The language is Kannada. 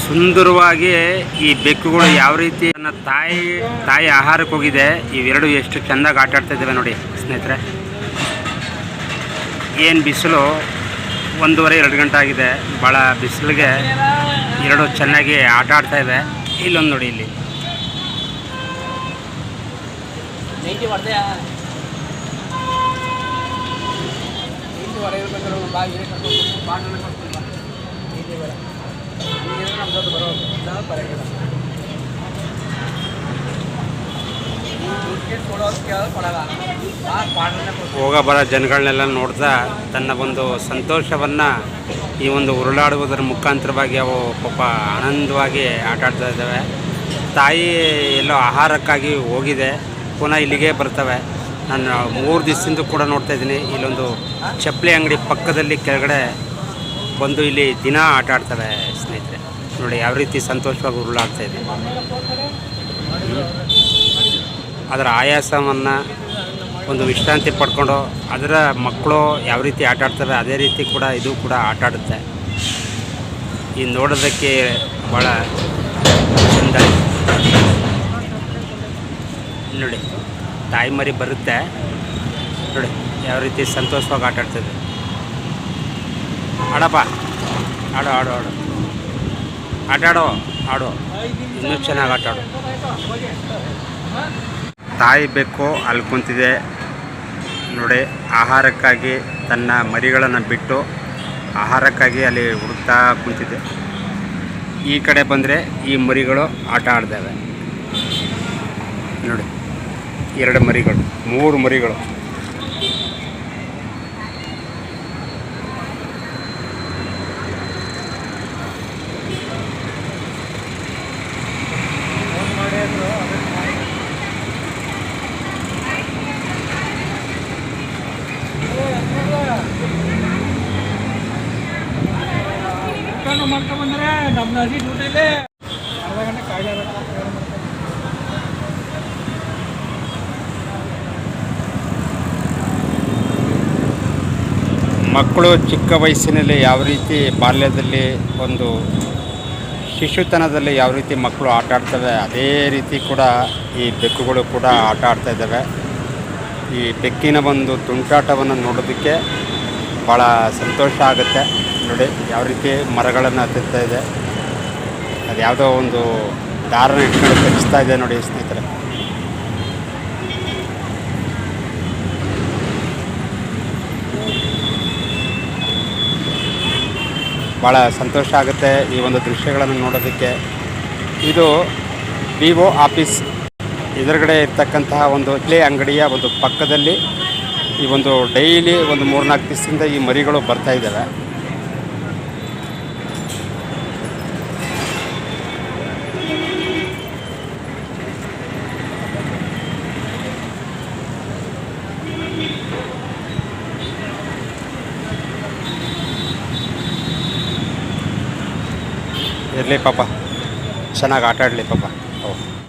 ಸುಂದರವಾಗಿ ಈ ಬೆಕ್ಕುಗಳು ಯಾವ ರೀತಿ ನನ್ನ ತಾಯಿ ಆಹಾರಕ್ಕೆ ಹೋಗಿದೆ. ಇವೆರಡು ಎಷ್ಟು ಚೆಂದಾಗಿ ಆಟ ಆಡ್ತಾ ಇದ್ದಾವೆ ನೋಡಿ ಸ್ನೇಹಿತರೆ. ಏನು ಬಿಸಿಲು 1:30-2 ಗಂಟೆ ಆಗಿದೆ. ಭಾಳ ಬಿಸಿಲಿಗೆ ಎರಡು ಚೆನ್ನಾಗಿ ಆಟ ಆಡ್ತಾ ಇವೆ. ಇಲ್ಲೊಂದು ನೋಡಿ, ಇಲ್ಲಿ ಹೋಗ ಬರೋ ಜನಗಳನ್ನೆಲ್ಲ ನೋಡ್ತಾ ತನ್ನ ಒಂದು ಸಂತೋಷವನ್ನು ಈ ಒಂದು ಉರುಳಾಡುವುದರ ಮುಖಾಂತರವಾಗಿ ಅವು ಪಾಪ ಆನಂದವಾಗಿ ಆಟ ಆಡ್ತಾ ಇದ್ದಾವೆ. ತಾಯಿ ಎಲ್ಲೋ ಆಹಾರಕ್ಕಾಗಿ ಹೋಗಿದೆ, ಪುನಃ ಇಲ್ಲಿಗೆ ಬರ್ತವೆ. ನಾನು 3 ದಿವಸದಿಂದ ಕೂಡ ನೋಡ್ತಾ ಇದ್ದೀನಿ. ಇಲ್ಲೊಂದು ಚಪ್ಪಲಿ ಅಂಗಡಿ ಪಕ್ಕದಲ್ಲಿ ಕೆಳಗಡೆ ಬಂದು ಇಲ್ಲಿ ದಿನ ಆಟ ಆಡ್ತವೆ ಸ್ನೇಹಿತರೆ. ನೋಡಿ ಯಾವ ರೀತಿ ಸಂತೋಷವಾಗಿ ಉರುಳಾಡ್ತಾ ಇದೆ. ಅದರ ಆಯಾಸವನ್ನು ಒಂದು ವಿಶ್ರಾಂತಿ ಪಡ್ಕೊಂಡು ಅದರ ಮಕ್ಕಳು ಯಾವ ರೀತಿ ಆಟ ಆಡ್ತವೆ ಅದೇ ರೀತಿ ಕೂಡ ಇದು ಕೂಡ ಆಟ ಆಡುತ್ತೆ. ಈ ನೋಡೋದಕ್ಕೆ ಭಾಳ ಚೆಂದ. ನೋಡಿ ತಾಯಿ ಮರಿ ಬರುತ್ತೆ ನೋಡಿ ಯಾವ ರೀತಿ ಸಂತೋಷವಾಗಿ ಆಟ ಆಡ್ತದೆ. ಆಡಪ್ಪ, ಆಡೋ ಆಡೋ ಆಡೋ ಆಟ ಆಡೋ ಆಡೋ ಇನ್ನೂ ಚೆನ್ನಾಗಿ ಆಟ ಆಡೋ. ತಾಯಿ ಬೆಕ್ಕು ಅಲ್ಲಿ ಕುಂತಿದೆ ನೋಡಿ. ಆಹಾರಕ್ಕಾಗಿ ತನ್ನ ಮರಿಗಳನ್ನು ಬಿಟ್ಟು ಆಹಾರಕ್ಕಾಗಿ ಅಲ್ಲಿ ಹುಡುಕ್ತಾ ಕುಂತಿದೆ. ಈ ಕಡೆ ಬಂದರೆ ಈ ಮರಿಗಳು ಆಟ ಆಡ್ತವೆ ನೋಡಿ. 2 ಮರಿಗಳು, 3 ಮರಿಗಳು. ಮಾಡ್ಕೊಂಡ್ಬಂದ್ರೆ ನಮ್ಮ ನದಿ ಡ್ಯೂಟಿಲೇ ಅರ್ಧ ಗಂಟೆ ಕಾಯ್ದೆ. ಮಕ್ಕಳು ಚಿಕ್ಕ ವಯಸ್ಸಿನಲ್ಲಿ ಯಾವ ರೀತಿ ಬಾಲ್ಯದಲ್ಲಿ ಒಂದು ಶಿಶುತನದಲ್ಲಿ ಯಾವ ರೀತಿ ಮಕ್ಕಳು ಆಟ ಆಡ್ತವೆ ಅದೇ ರೀತಿ ಕೂಡ ಈ ಬೆಕ್ಕುಗಳು ಕೂಡ ಆಟ ಆಡ್ತಾ ಇದ್ದಾವೆ. ಈ ಬೆಕ್ಕಿನ ಒಂದು ತುಂಟಾಟವನ್ನು ನೋಡೋದಕ್ಕೆ ಭಾಳ ಸಂತೋಷ ಆಗುತ್ತೆ ನೋಡಿ. ಯಾವ ರೀತಿ ಮರಗಳನ್ನು ಹತ್ತುತ್ತಾ ಇದೆ, ಅದು ಯಾವುದೋ ಒಂದು ದಾರನ ಇಟ್ಕೊಂಡು ಕಚ್ಚಿಸ್ತಾ ಇದೆ ನೋಡಿ ಸ್ನೇಹಿತರೆ. ಭಾಳ ಸಂತೋಷ ಆಗುತ್ತೆ ಈ ಒಂದು ದೃಶ್ಯಗಳನ್ನು ನೋಡೋದಕ್ಕೆ. ಇದು ವಿವೋ ಆಫೀಸ್ ಎದುರುಗಡೆ ಇರ್ತಕ್ಕಂತಹ ಒಂದು ಪ್ಲೇ ಅಂಗಡಿಯ ಒಂದು ಪಕ್ಕದಲ್ಲಿ ಈ ಒಂದು ಡೈಲಿ ಒಂದು 3-4 ದಿವಸದಿಂದ ಈ ಮರಿಗಳು ಬರ್ತಾ ಇದ್ದಾವೆ. ಇರಲಿ ಪಾಪ, ಚೆನ್ನಾಗಿ ಆಟ ಆಡಲಿ ಪಾಪ.